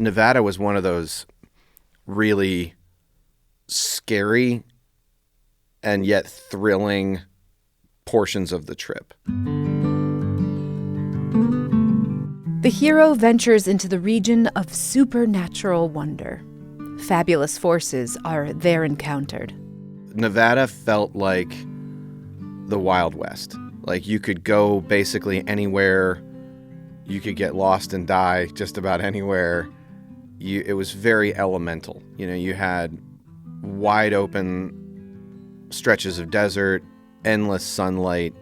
Nevada was one of those really scary and yet thrilling portions of the trip. The hero ventures into the region of supernatural wonder. Fabulous forces are there encountered. Nevada felt like the Wild West. Like you could go basically anywhere. You could get lost and die just about anywhere. It was very elemental. You had wide open stretches of desert, endless sunlight,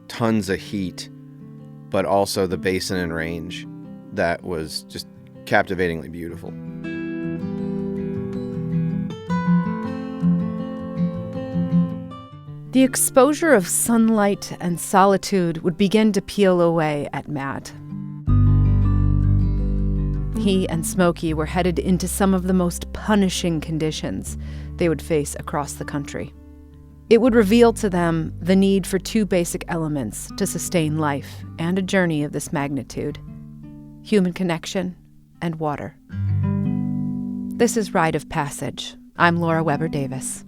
tons of heat, but also the basin and range that was just captivatingly beautiful. The exposure of sunlight and solitude would begin to peel away at Matt. He and Smokey were headed into some of the most punishing conditions they would face across the country. It would reveal to them the need for two basic elements to sustain life and a journey of this magnitude: human connection and water. This is Rite of Passage. I'm Laura Weber Davis.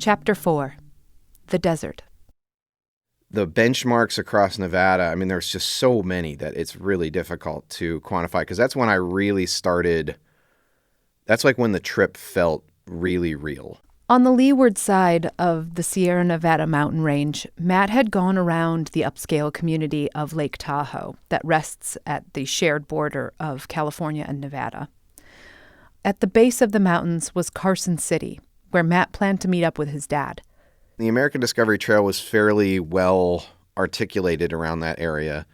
Chapter 4. The Desert. The benchmarks across Nevada, there's just so many that it's really difficult to quantify, because that's when I really started. That's like when the trip felt really real. On the leeward side of the Sierra Nevada mountain range, Matt had gone around the upscale community of Lake Tahoe that rests at the shared border of California and Nevada. At the base of the mountains was Carson City, where Matt planned to meet up with his dad. The American Discovery Trail was fairly well articulated around that area.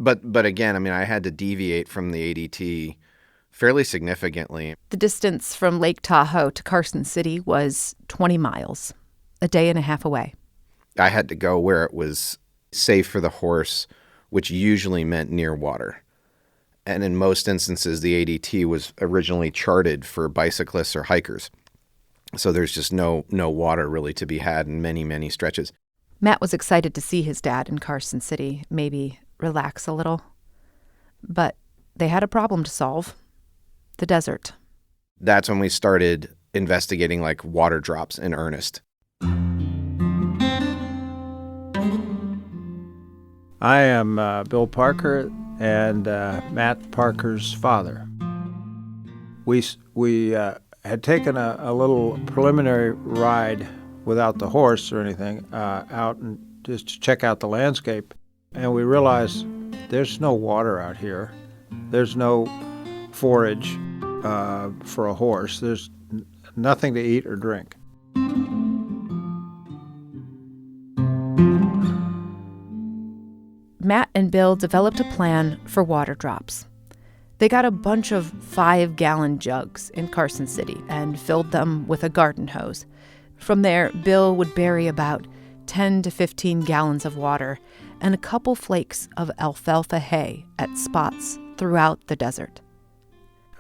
But again, I had to deviate from the ADT fairly significantly. The distance from Lake Tahoe to Carson City was 20 miles, a day and a half away. I had to go where it was safe for the horse, which usually meant near water. And in most instances, the ADT was originally charted for bicyclists or hikers. So there's just no water really to be had in many, many stretches. Matt was excited to see his dad in Carson City, maybe relax a little. But they had a problem to solve: the desert. That's when we started investigating water drops in earnest. I am Bill Parker and Matt Parker's father. We had taken a little preliminary ride without the horse or anything out and just to check out the landscape, and we realized there's no water out here. There's no forage for a horse. There's nothing to eat or drink. Matt and Bill developed a plan for water drops. They got a bunch of 5-gallon jugs in Carson City and filled them with a garden hose. From there, Bill would bury about 10 to 15 gallons of water and a couple flakes of alfalfa hay at spots throughout the desert.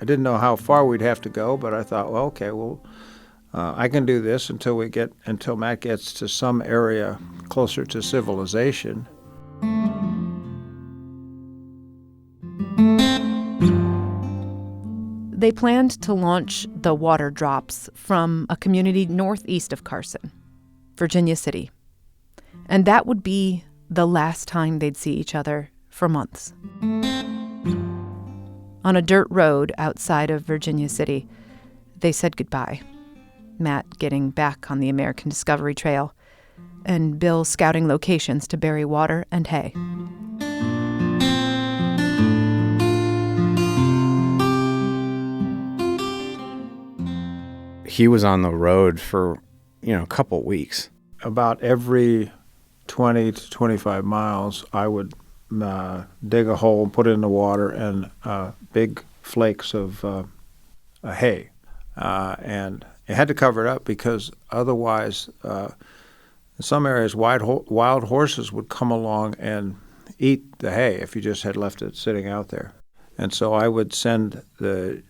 I didn't know how far we'd have to go, but I thought, I can do this until Matt gets to some area closer to civilization. They planned to launch the water drops from a community northeast of Carson, Virginia City. And that would be the last time they'd see each other for months. On a dirt road outside of Virginia City, they said goodbye. Matt getting back on the American Discovery Trail, and Bill scouting locations to bury water and hay. He was on the road for, a couple weeks. About every 20 to 25 miles, I would dig a hole and put it in the water and big flakes of hay. And you had to cover it up because otherwise, in some areas, wild horses would come along and eat the hay if you just had left it sitting out there. And so I would send the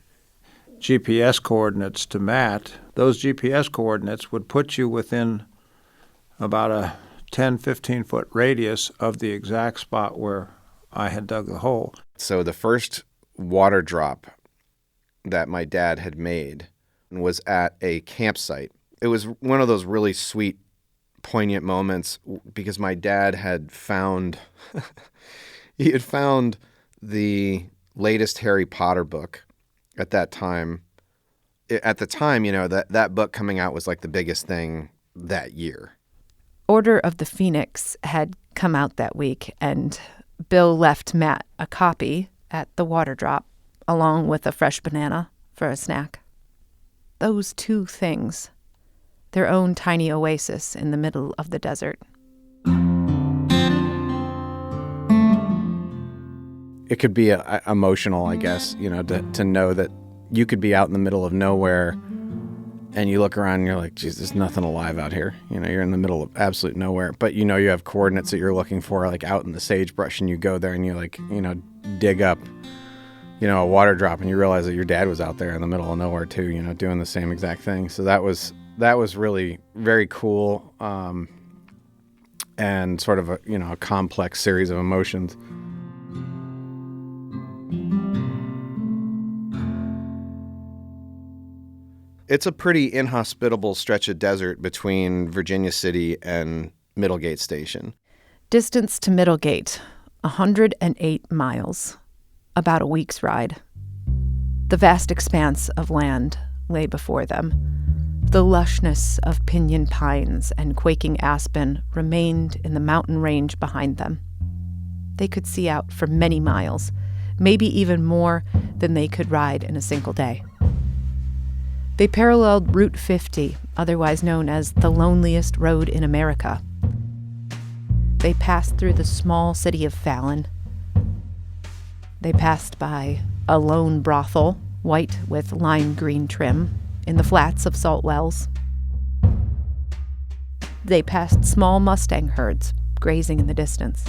GPS coordinates to Matt, those GPS coordinates would put you within about a 10, 15-foot radius of the exact spot where I had dug the hole. So the first water drop that my dad had made was at a campsite. It was one of those really sweet, poignant moments because my dad had found he had found the latest Harry Potter book at that time. At the time, that book coming out was like the biggest thing that year. Order of the Phoenix had come out that week, and Bill left Matt a copy at the water drop, along with a fresh banana for a snack. Those two things, their own tiny oasis in the middle of the desert. It could be emotional, I guess, to know that you could be out in the middle of nowhere and you look around and you're like, geez, there's nothing alive out here. You're in the middle of absolute nowhere, but you have coordinates that you're looking for, like out in the sagebrush, and you go there and you dig up, a water drop, and you realize that your dad was out there in the middle of nowhere too, doing the same exact thing. So that was really very cool, and sort of a complex series of emotions. It's a pretty inhospitable stretch of desert between Virginia City and Middlegate Station. Distance to Middlegate, 108 miles, about a week's ride. The vast expanse of land lay before them. The lushness of pinyon pines and quaking aspen remained in the mountain range behind them. They could see out for many miles, maybe even more than they could ride in a single day. They paralleled Route 50, otherwise known as the loneliest road in America. They passed through the small city of Fallon. They passed by a lone brothel, white with lime green trim, in the flats of Salt Wells. They passed small Mustang herds grazing in the distance.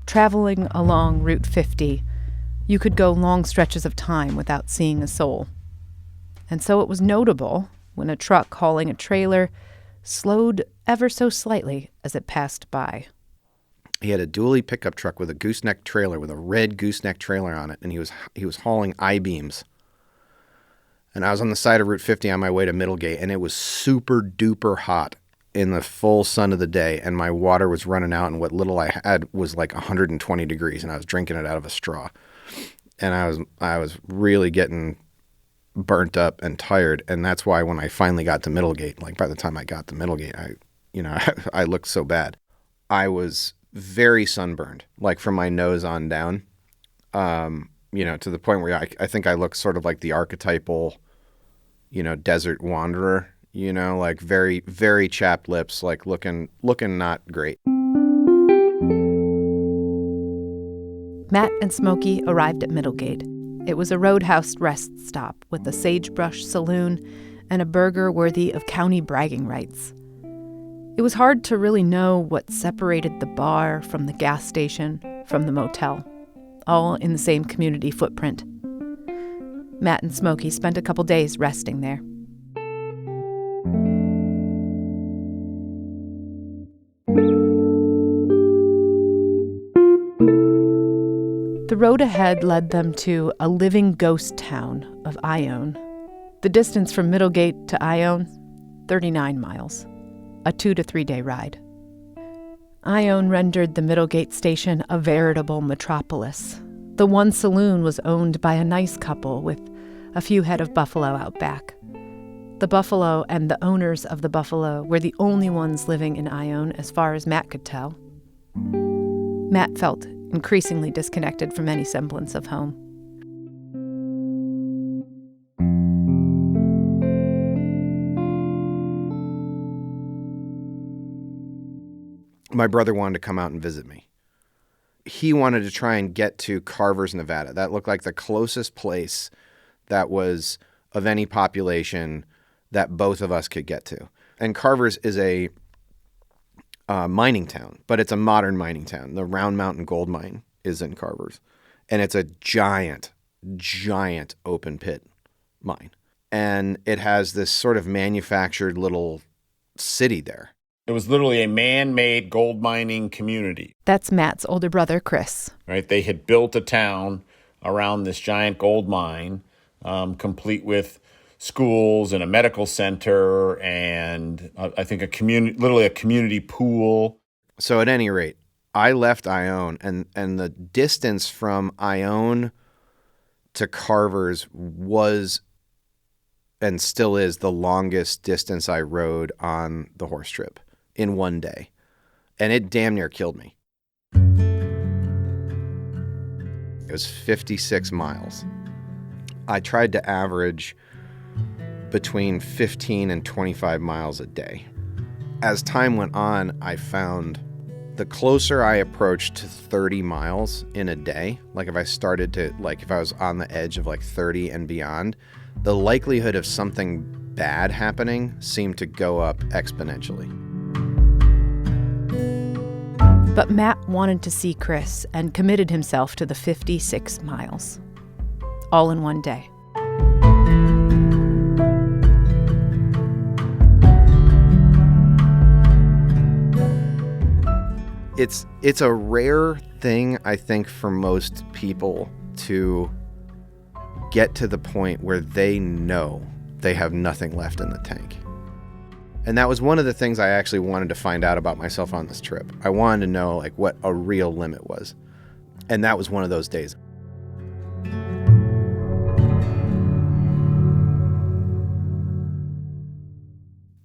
Traveling along Route 50, you could go long stretches of time without seeing a soul. And so it was notable when a truck hauling a trailer slowed ever so slightly as it passed by. He had a dually pickup truck with a gooseneck trailer, with a red gooseneck trailer on it, and he was hauling I-beams. And I was on the side of Route 50 on my way to Middlegate, and it was super duper hot in the full sun of the day, and my water was running out, and what little I had was like 120 degrees, and I was drinking it out of a straw. And I was really getting burnt up and tired, and that's why when I finally got to Middlegate, like by the time I got to Middlegate, I looked so bad. I was very sunburned, like from my nose on down, to the point where I think I looked sort of like the archetypal, desert wanderer. Like very, very chapped lips, like looking not great. Matt and Smokey arrived at Middlegate. It was a roadhouse rest stop with a sagebrush saloon and a burger worthy of county bragging rights. It was hard to really know what separated the bar from the gas station from the motel, all in the same community footprint. Matt and Smokey spent a couple days resting there. The road ahead led them to a living ghost town of Ione. The distance from Middlegate to Ione, 39 miles, a 2 to 3 day ride. Ione rendered the Middlegate station a veritable metropolis. The one saloon was owned by a nice couple with a few head of buffalo out back. The buffalo and the owners of the buffalo were the only ones living in Ione as far as Matt could tell. Matt felt increasingly disconnected from any semblance of home. My brother wanted to come out and visit me. He wanted to try and get to Carver's, Nevada. That looked like the closest place that was of any population that both of us could get to. And Carver's is a mining town, but it's a modern mining town. The Round Mountain Gold Mine is in Carver's. And it's a giant, giant open pit mine. And it has this sort of manufactured little city there. It was literally a man-made gold mining community. That's Matt's older brother, Chris. Right? They had built a town around this giant gold mine, complete with schools and a medical center and I think literally a community pool. So at any rate, I left Ione, and the distance from Ione to Carver's was and still is the longest distance I rode on the horse trip in one day. And it damn near killed me. It was 56 miles. I tried to average between 15 and 25 miles a day. As time went on, I found the closer I approached to 30 miles in a day, like if I started to, like if I was on the edge of like 30 and beyond, the likelihood of something bad happening seemed to go up exponentially. But Matt wanted to see Chris and committed himself to the 56 miles, all in one day. It's a rare thing, I think, for most people to get to the point where they know they have nothing left in the tank. And that was one of the things I actually wanted to find out about myself on this trip. I wanted to know like what a real limit was. And that was one of those days.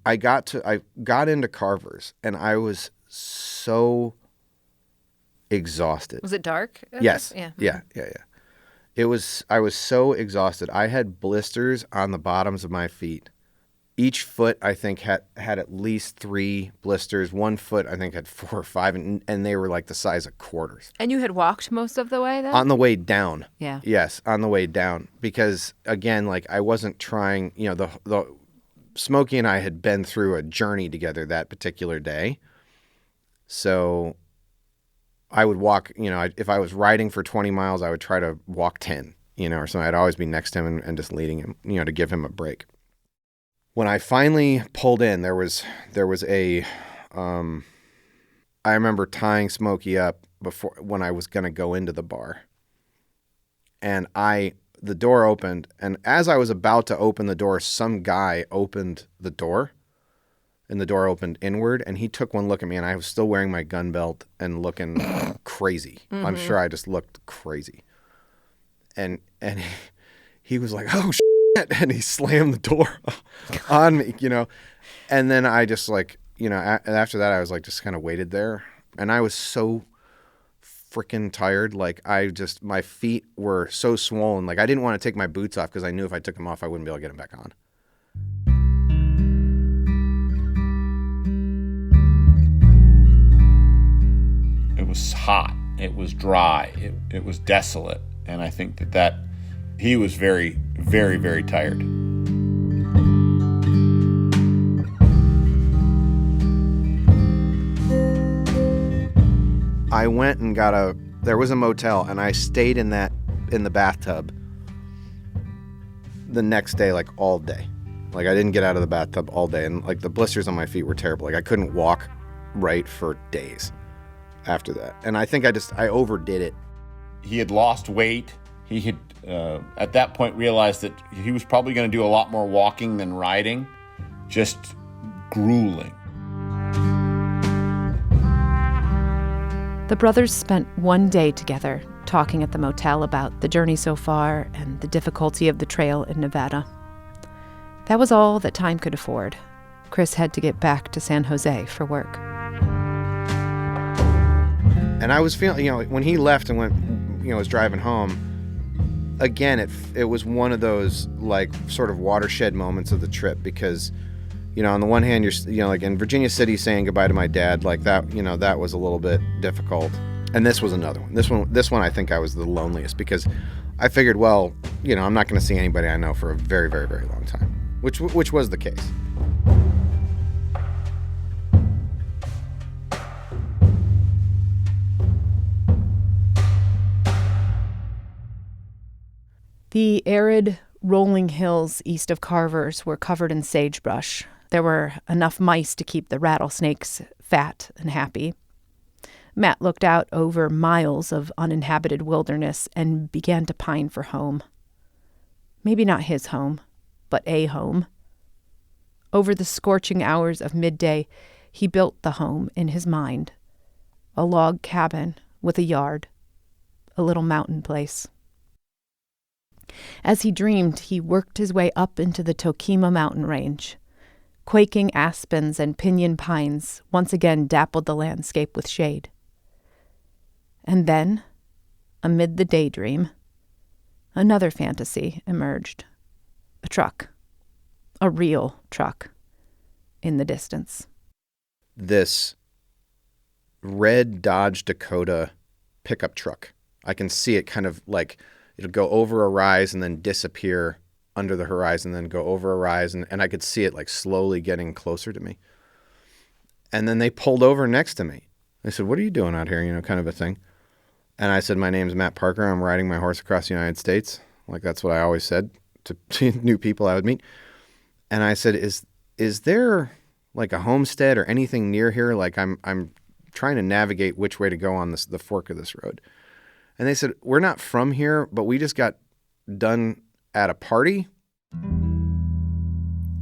I got into Carver's and I was so exhausted. Was it dark? Yes. Yeah. I was so exhausted. I had blisters on the bottoms of my feet. Each foot, I think, had at least 3 blisters. One foot, I think, had 4 or 5, and they were like the size of quarters. And you had walked most of the way then? On the way down. Yeah. Yes, on the way down. Because, again, like I wasn't trying, the Smokey and I had been through a journey together that particular day. So I would walk, if I was riding for 20 miles, I would try to walk 10, or something. I'd always be next to him and just leading him, to give him a break. When I finally pulled in, there was a, I remember tying Smokey up when I was going to go into the bar. And the door opened, and as I was about to open the door, some guy opened the door. And the door opened inward, and he took one look at me, and I was still wearing my gun belt and looking crazy. Mm-hmm. I'm sure I just looked crazy. And he was like, "Oh, shit," and he slammed the door on me, And then I just after that, I was like, just kind of waited there. And I was so freaking tired. Like my feet were so swollen. Like I didn't want to take my boots off because I knew if I took them off, I wouldn't be able to get them back on. It was hot. It was dry. It was desolate. And I think that he was very, very, very tired. I went and there was a motel, and I stayed in the bathtub the next day, like all day. Like I didn't get out of the bathtub all day, and like the blisters on my feet were terrible. Like I couldn't walk right for days after that. And I think I overdid it. He had lost weight. He had, at that point, realized that he was probably going to do a lot more walking than riding, just grueling. The brothers spent one day together talking at the motel about the journey so far and the difficulty of the trail in Nevada. That was all that time could afford. Chris had to get back to San Jose for work. And I was feeling, when he left and went, was driving home, again, it was one of those, like, sort of watershed moments of the trip because, on the one hand, you're, like in Virginia City saying goodbye to my dad, like that, that was a little bit difficult. And this was another one. This one, I think I was the loneliest because I figured, well, I'm not going to see anybody I know for a very, very, very long time. which was the case. The arid, rolling hills east of Carver's were covered in sagebrush. There were enough mice to keep the rattlesnakes fat and happy. Matt looked out over miles of uninhabited wilderness and began to pine for home. Maybe not his home, but a home. Over the scorching hours of midday, he built the home in his mind. A log cabin with a yard, a little mountain place. As he dreamed, he worked his way up into the Tokima mountain range. Quaking aspens and pinyon pines once again dappled the landscape with shade. And then, amid the daydream, another fantasy emerged. A truck. A real truck. In the distance. This red Dodge Dakota pickup truck. I can see it kind of like it'll go over a rise and then disappear under the horizon, then go over a rise. And I could see it like slowly getting closer to me. And then they pulled over next to me. They said, "What are you doing out here?" Kind of a thing. And I said, "My name's Matt Parker. I'm riding my horse across the United States." Like that's what I always said to new people I would meet. And I said, is there like a homestead or anything near here? Like I'm trying to navigate which way to go on the fork of this road. And they said, "We're not from here, but we just got done at a party.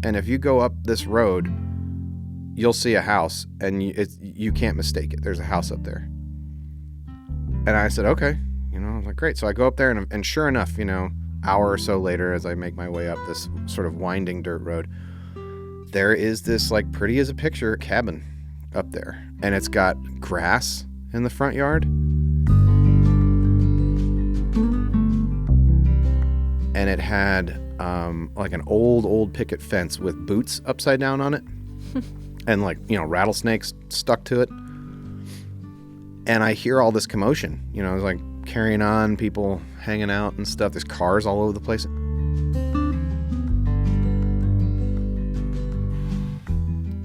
And if you go up this road, you'll see a house and you can't mistake it. There's a house up there." And I said, "Okay." I was like, "Great." So I go up there and sure enough, hour or so later, as I make my way up this sort of winding dirt road, there is this like pretty as a picture cabin up there. And it's got grass in the front yard. And it had like an old picket fence with boots upside down on it. And like, rattlesnakes stuck to it. And I hear all this commotion, it's like carrying on, people hanging out and stuff. There's cars all over the place.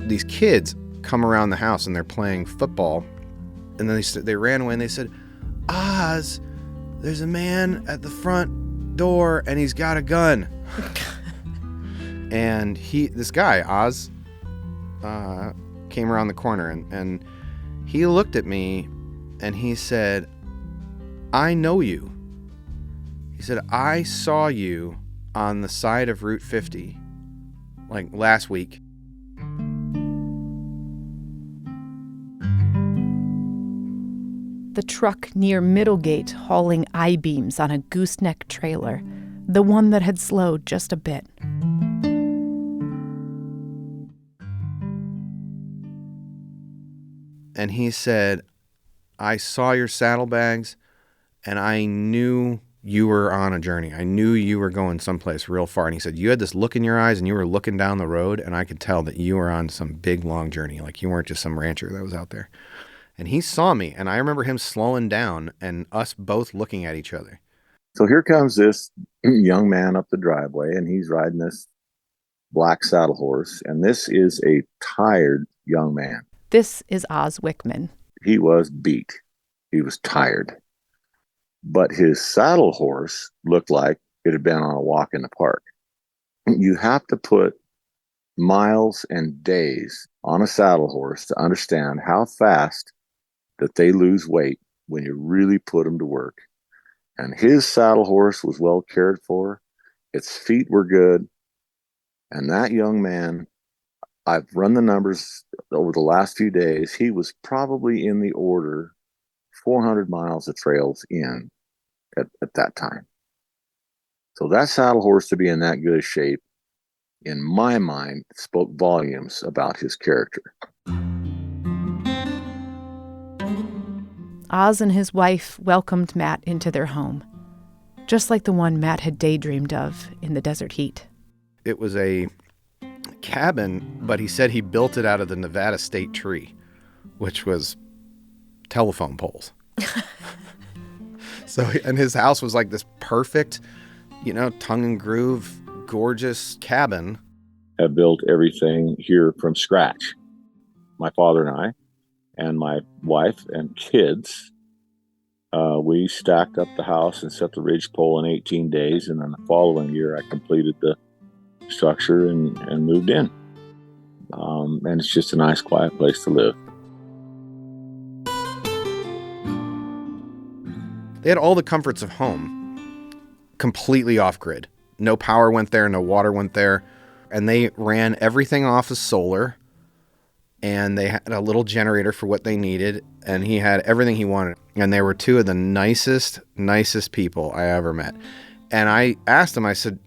These kids come around the house and they're playing football. And then they ran away and they said, "Oz, there's a man at the front door and he's got a gun." And this guy, Oz, came around the corner and he looked at me and he said, "I know you." He said, "I saw you on the side of Route 50, like last week." The truck near Middlegate hauling I-beams on a gooseneck trailer, the one that had slowed just a bit. And he said, "I saw your saddlebags and I knew you were on a journey. I knew you were going someplace real far." And he said, "You had this look in your eyes and you were looking down the road and I could tell that you were on some big, long journey. Like you weren't just some rancher that was out there." And he saw me and I remember him slowing down and us both looking at each other. So here comes this young man up the driveway and he's riding this black saddle horse. And this is a tired young man. This is Oz Wickman. He was beat. He was tired. But his saddle horse looked like it had been on a walk in the park. You have to put miles and days on a saddle horse to understand how fast that they lose weight when you really put them to work. And his saddle horse was well cared for. Its feet were good. And that young man, I've run the numbers over the last few days. He was probably in the order 400 miles of trails in at that time. So that saddle horse to be in that good shape, in my mind, spoke volumes about his character. Oz and his wife welcomed Matt into their home, just like the one Matt had daydreamed of in the desert heat. It was a cabin, but he said he built it out of the Nevada state tree, which was telephone poles. And his house was like this perfect, tongue and groove, gorgeous cabin. have built everything here from scratch. My father and I, and my wife and kids, we stacked up the house and set the ridgepole in 18 days. And then the following year, I completed the structure and moved in. And it's just a nice, quiet place to live. They had all the comforts of home, completely off-grid. No power went there, no water went there. And they ran everything off of solar. And they had a little generator for what they needed. And he had everything he wanted. And they were two of the nicest people I ever met. And I asked him, I said,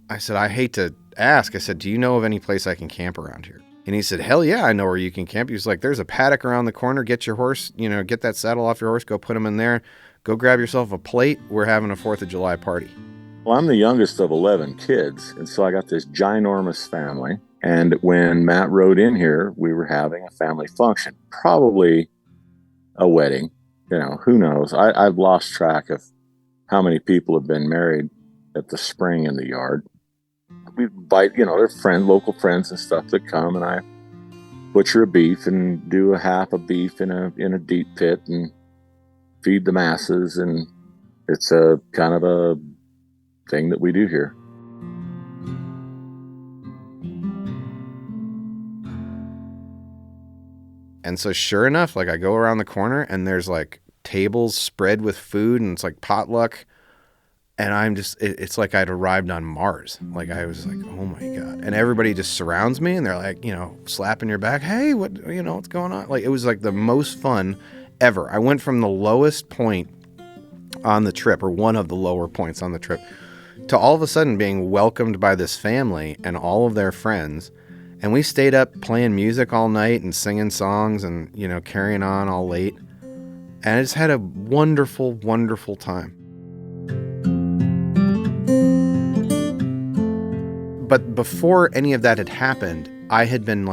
I hate to ask. I said, do you know of any place I can camp around here? And he said, hell yeah, I know where you can camp. He was like, there's a paddock around the corner. Get your horse, get that saddle off your horse. Go put him in there. Go grab yourself a plate. We're having a 4th of July party. Well, I'm the youngest of 11 kids. And so I got this ginormous family. And when Matt rode in here, we were having a family function, probably a wedding. Who knows? I've lost track of how many people have been married at the spring in the yard. We invite, their local friends and stuff that come, and I butcher a beef and do a half a beef in a deep pit and feed the masses. And it's a kind of a thing that we do here. And so sure enough, I go around the corner and there's tables spread with food and it's potluck. And it's like I'd arrived on Mars. I was like, oh my God. And everybody just surrounds me and they're slapping your back. Hey, what's going on? It was the most fun ever. I went from the lowest point on the trip, or one of the lower points on the trip, to all of a sudden being welcomed by this family and all of their friends. And we stayed up playing music all night and singing songs and, carrying on all late. And I just had a wonderful, wonderful time. But before any of that had happened, I had been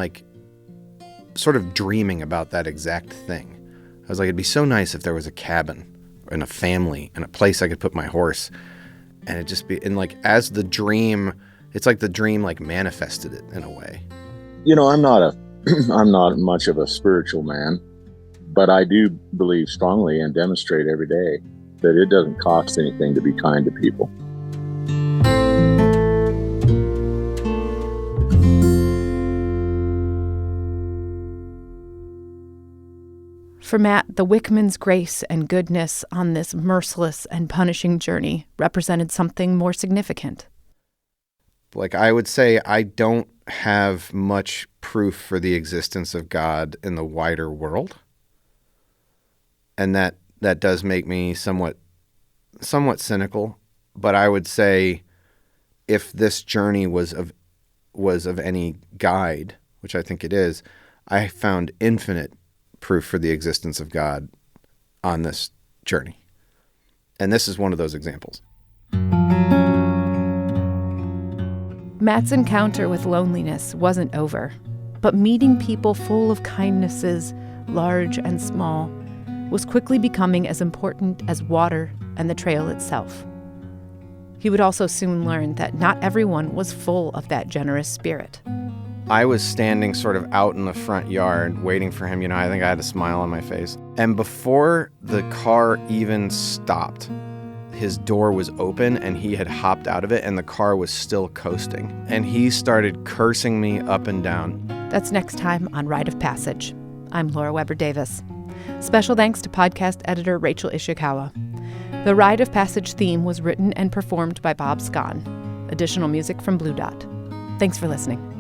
sort of dreaming about that exact thing. I was like, it'd be so nice if there was a cabin and a family and a place I could put my horse. And it'd just be, and as the dream, it's like the dream manifested it in a way. I'm not much of a spiritual man, but I do believe strongly and demonstrate every day that it doesn't cost anything to be kind to people. For Matt, the Wickman's grace and goodness on this merciless and punishing journey represented something more significant. I would say I don't have much proof for the existence of God in the wider world. And that does make me somewhat cynical. But I would say if this journey was of any guide, which I think it is, I found infinite proof for the existence of God on this journey. And this is one of those examples. Matt's encounter with loneliness wasn't over, but meeting people full of kindnesses, large and small, was quickly becoming as important as water and the trail itself. He would also soon learn that not everyone was full of that generous spirit. I was standing sort of out in the front yard waiting for him. I think I had a smile on my face. And before the car even stopped, his door was open and he had hopped out of it and the car was still coasting. And he started cursing me up and down. That's next time on Rite of Passage. I'm Laura Weber Davis. Special thanks to podcast editor Rachel Ishikawa. The Rite of Passage theme was written and performed by Bob Scon. Additional music from Blue Dot. Thanks for listening.